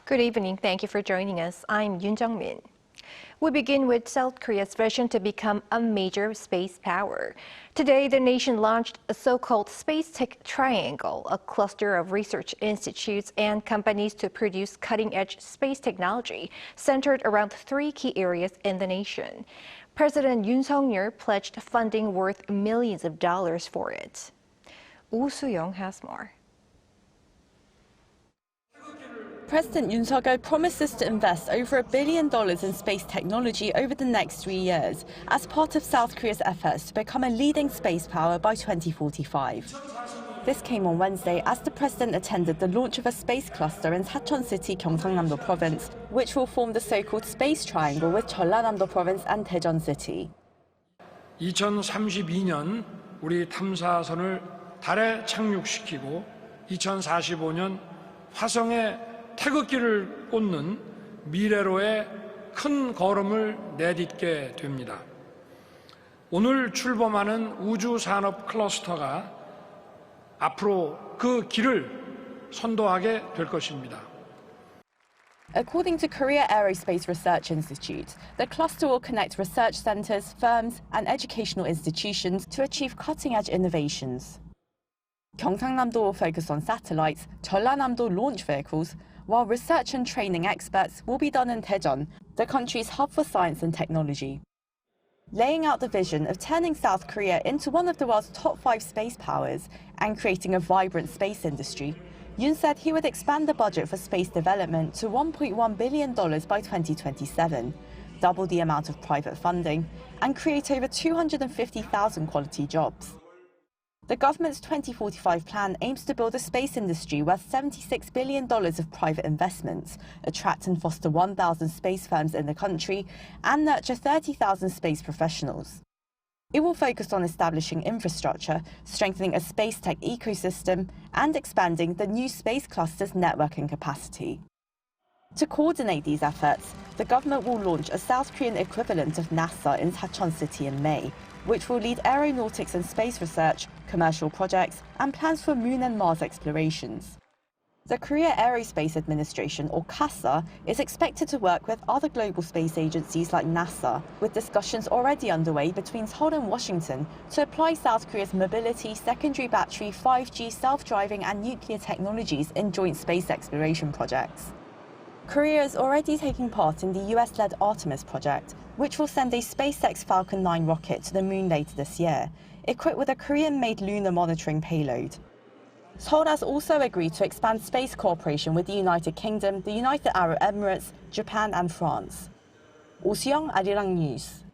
Good evening. Thank you for joining us. I'm Yoon Jung-min. We begin with South Korea's vision to become a major space power. Today, the nation launched a so-called Space Tech Triangle, a cluster of research institutes and companies to produce cutting-edge space technology centered around three key areas in the nation. President Yoon Suk Yeol pledged funding worth millions of dollars for it. Soo-young has more. President Yoon Suk Yeol promises to invest over $1 billion in space technology over the next 3 years as part of South Korea's efforts to become a leading space power by 2045. This came on Wednesday as the president attended the launch of a space cluster in Sacheon City, Gyeongsangnam-do Province, which will form the so-called Space Triangle with Jeollanam-do Province and Daejeon City. 2032년 우리 탐사선을 달에 착륙시키고 2045년 화성에 태극기를 꽂는 미래로의 큰 걸음을 내딛게 됩니다. 오늘 출범하는 우주산업 클러스터가 앞으로 그 길을 선도하게 될 것입니다. According to Korea Aerospace Research Institute, the cluster will connect research centers, firms, and educational institutions to achieve cutting-edge innovations. Gyeongsangnam-do will focus on satellites, Jeollanam-do launch vehicles, while research and training experts will be done in Daejeon, the country's hub for science and technology. Laying out the vision of turning South Korea into one of the world's top 5 space powers and creating a vibrant space industry, Yoon said he would expand the budget for space development to $1.1 billion by 2027, double the amount of private funding, and create over 250,000 quality jobs. The government's 2045 plan aims to build a space industry worth $76 billion of private investments, attract and foster 1,000 space firms in the country, and nurture 30,000 space professionals. It will focus on establishing infrastructure, strengthening a space tech ecosystem, and expanding the new space cluster's networking capacity. To coordinate these efforts, the government will launch a South Korean equivalent of NASA in Sacheon City in May, which will lead aeronautics and space research, commercial projects, and plans for Moon and Mars explorations. The Korea Aerospace Administration, or KASA, is expected to work with other global space agencies like NASA, with discussions already underway between Seoul and Washington to apply South Korea's mobility, secondary battery, 5G, self-driving, and nuclear technologies in joint space exploration projects. Korea is already taking part in the US-led Artemis project, which will send a SpaceX Falcon 9 rocket to the moon later this year, equipped with a Korean-made lunar monitoring payload. Seoul has also agreed to expand space cooperation with the United Kingdom, the United Arab Emirates, Japan and France. Soo-young, Arirang News.